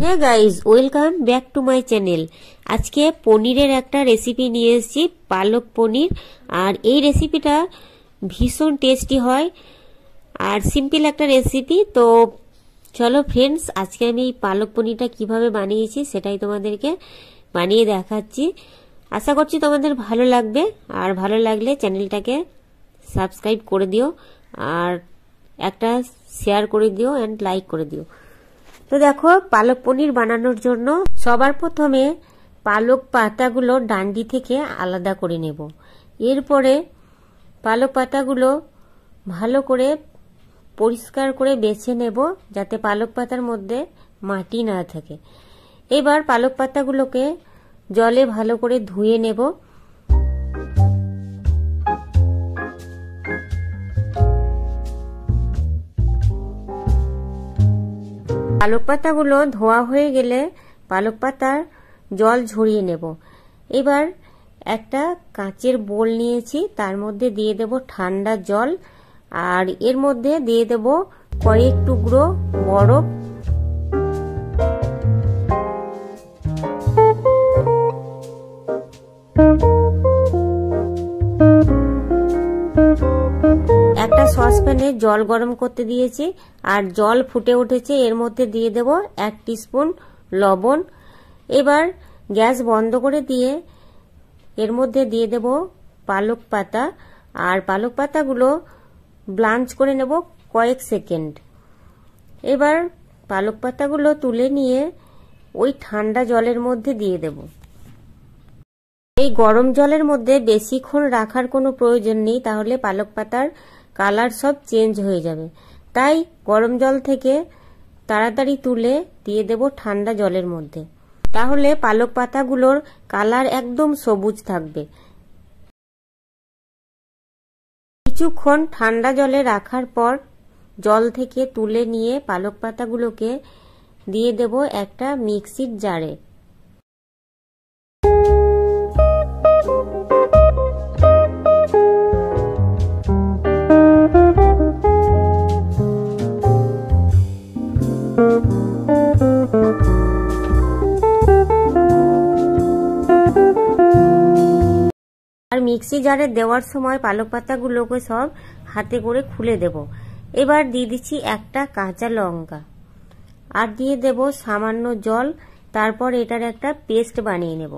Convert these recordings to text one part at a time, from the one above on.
Hey guys, welcome back to my channel. আজকে পনিরের একটা রেসিপি নিয়ে এসেছি, পালক পনির। আর এই রেসিপিটা ভীষণ টেস্টি হয় আর সিম্পল একটা রেসিপি। তো চলো ফ্রেন্ডস, আজকে আমি এই পালক পনিরটা কিভাবে বানিয়েছি সেটাই তোমাদেরকে বানিয়ে দেখাচ্ছি। আশা করছি তোমাদের ভালো লাগবে, আর ভালো লাগলে চ্যানেলটাকে সাবস্ক্রাইব করে দিও আর একটা শেয়ার করে দিও অ্যান্ড লাইক করে দিও। তো দেখো, পালক পনির বানানোর জন্য সবার প্রথমে পালক পাতাগুলো ডান্ডি থেকে আলাদা করে নেব। এরপরে পালক পাতাগুলো ভালো করে পরিষ্কার করে বেছে নেব, যাতে পালক পাতার মধ্যে মাটি না থাকে। এবার পালক পাতাগুলোকে জলে ভালো করে ধুয়ে নেব। পালক পাতাগুলো ধোয়া হয়ে গেলে পালক পাতার জল ঝরিয়ে নেব। এবার একটা কাঁচের বোল নিয়েছি, তার মধ্যে দিয়ে দেব ঠান্ডা জল, আর এর মধ্যে দিয়ে দেব কয়েক টুকরো বরফ। একটা সসপ্যানে জল গরম করতে দিয়েছি, আর জল ফুটে উঠেছে। এর মধ্যে দিয়ে দেব 1 টিস্পুন লবণ। এবার গ্যাস বন্ধ করে দিয়ে এর মধ্যে দিয়ে দেব পালক পাতা, আর পালক পাতাগুলো ব্লাঞ্চ করে নেব কয়েক সেকেন্ড। এবার পালক পাতাগুলো তুলে নিয়ে ওই ঠান্ডা জলের মধ্যে দিয়ে দেব। এই গরম জলের মধ্যে বেশিক্ষণ রাখার কোনো প্রয়োজন নেই, তাহলে পালক পাতার কালার সব চেঞ্জ হয়ে যাবে। তাই গরম জল থেকে তাড়াতাড়ি তুলে দিয়ে দেব ঠান্ডা জলের মধ্যে, তাহলে পালক পাতাগুলোর কালার একদম সবুজ থাকবে। কিছুক্ষণ ঠান্ডা জলে রাখার পর জল থেকে তুলে নিয়ে পালক পাতাগুলোকে দিয়ে দেব একটা মিক্সির জারে। আর মিক্সি জারে দেওয়ার সময় পালক পাতাগুলোকে সব হাতে করে খুলে দেব। এবার দিয়ে দিচ্ছি একটা কাঁচা লঙ্কা, আর দিয়ে দেব সামান্য জল। তারপর এটার একটা পেস্ট বানিয়ে নেব।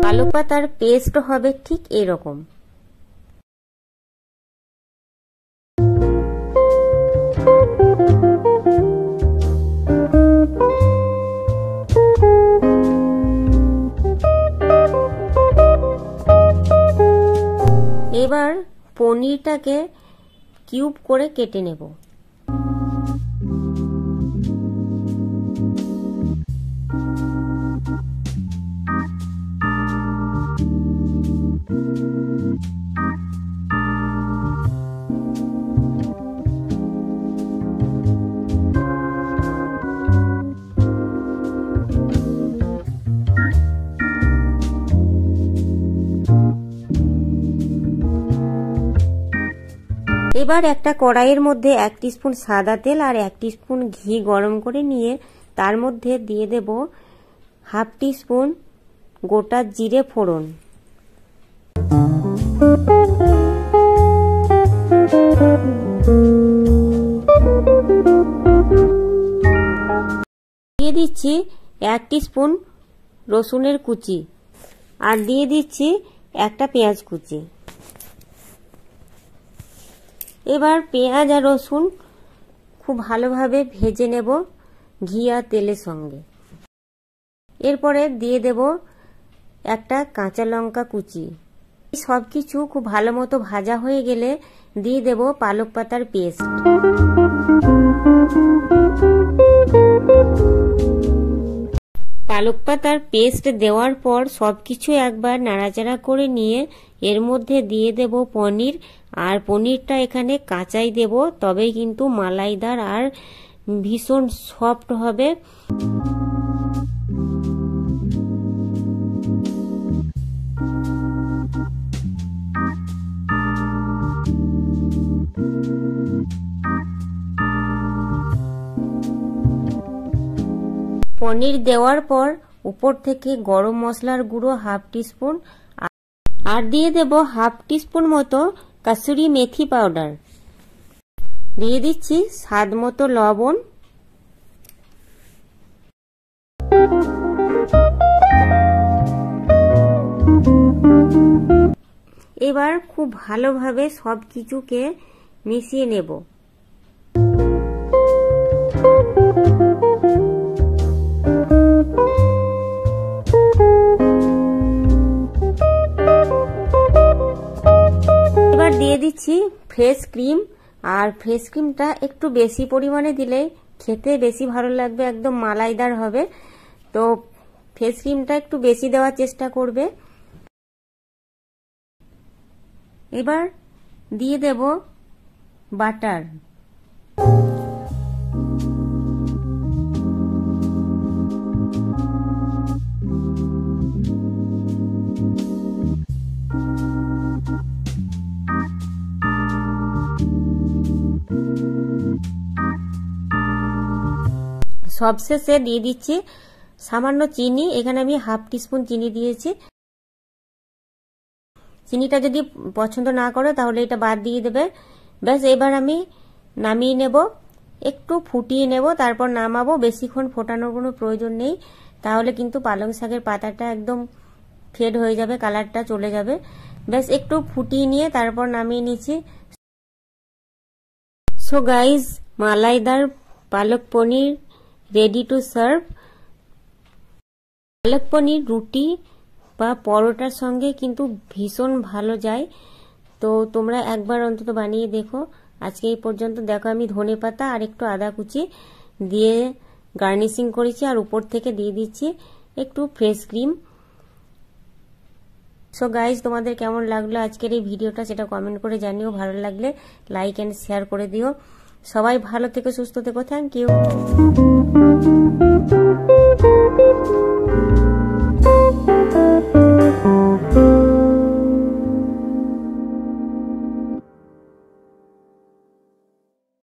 পালক পাতার পেস্ট হবে ঠিক এরকম। এবার পনিরটাকে কিউব করে কেটে নেব। এবার একটা কড়াইয়ের মধ্যে 1 টিস্পুন সাদা তেল আর 1 টিস্পুন ঘি গরম করে নিয়ে তার মধ্যে দিয়ে দেব 1/2 টিস্পুন গোটা জিরে ফোড়ন। দিয়ে দিচ্ছি 1 টিস্পুন রসুনের কুচি, আর দিয়ে দিচ্ছি একটা পেঁয়াজ কুচি। এবার পেঁয়াজ আর রসুন খুব ভালোভাবে ভেজে নেব ঘি আর তেলের সঙ্গে। এরপরে দিয়ে দেব একটা কাঁচা লঙ্কা কুচি। সবকিছু খুব ভালো মতো ভাজা হয়ে গেলে দিয়ে দেব পালক পাতার পেস্ট। পালক পাতার পেস্ট দেওয়ার পর সবকিছু একবার নাড়াচাড়া করে নিয়ে এর মধ্যে দিয়ে দেব পনির, আর পনিরটা এখানে কাঁচাই দেব, তবেই কিন্তু মালাইদার আর ভীষণ সফট হবে। পনির দেওয়ার পর উপর থেকে গরম মশলার গুঁড়ো হাফ টিস্পুন আর দিয়ে দেব হাফ টিস্পুন মতো কাসুরি মেথি পাউডার, দিয়ে দিচ্ছি স্বাদ মতো লবণ। এবার খুব ভালোভাবে সব কিছুকে মিশিয়ে নেব। এবার দিয়ে দিচ্ছি ফ্রেশ ক্রিম, আর ফ্রেশ ক্রিমটা একটু বেশি পরিমাণে দিলে খেতে বেশি ভালো লাগবে, একদম মালাইদার হবে। তো ফ্রেশ ক্রিমটা একটু বেশি দেওয়ার চেষ্টা করবে। এবার দিয়ে দেব বাটার, সবশেষে দিয়ে দিচ্ছি সামান্য চিনি। এখানে আমি হাফ টিস্পুন চিনি দিয়েছি। চিনিটা যদি পছন্দ না করো তাহলে এটা বাদ দিয়ে দেবে। ব্যাস, এবার আমি নামিয়ে নেব, একটু ফুটিয়ে নেব, তারপর নামাবো। বেশিক্ষণ ফোটানোর কোনো প্রয়োজন নেই, তাহলে কিন্তু পালং শাকের পাতাটা একদম ফেড হয়ে যাবে, কালারটা চলে যাবে। ব্যাস, একটু ফুটিয়ে নিয়ে তারপর নামিয়ে নিচ্ছি। সো গাইজ, মালাইদার পালক পনির রেডি টু সার্ভ। পালক পনির রুটি বা পরোটার সঙ্গে কিন্তু ভীষণ ভালো যায়। তো তোমরা একবার অন্তত বানিয়ে দেখো। আজকে এই পর্যন্ত। দেখো, আমি ধনেপাতা আর একটু আদা কুচি দিয়ে গার্নিশিং করেছি, আর উপর থেকে দিয়ে দিচ্ছি একটু ফ্রেশ ক্রিম। সো গাইজ, তোমাদের কেমন লাগলো আজকের এই ভিডিওটা সেটা কমেন্ট করে জানিও। ভালো লাগলে লাইক এন্ড শেয়ার করে দিও। সবাই ভালো থেকো, সুস্থ থেকো। Thank you.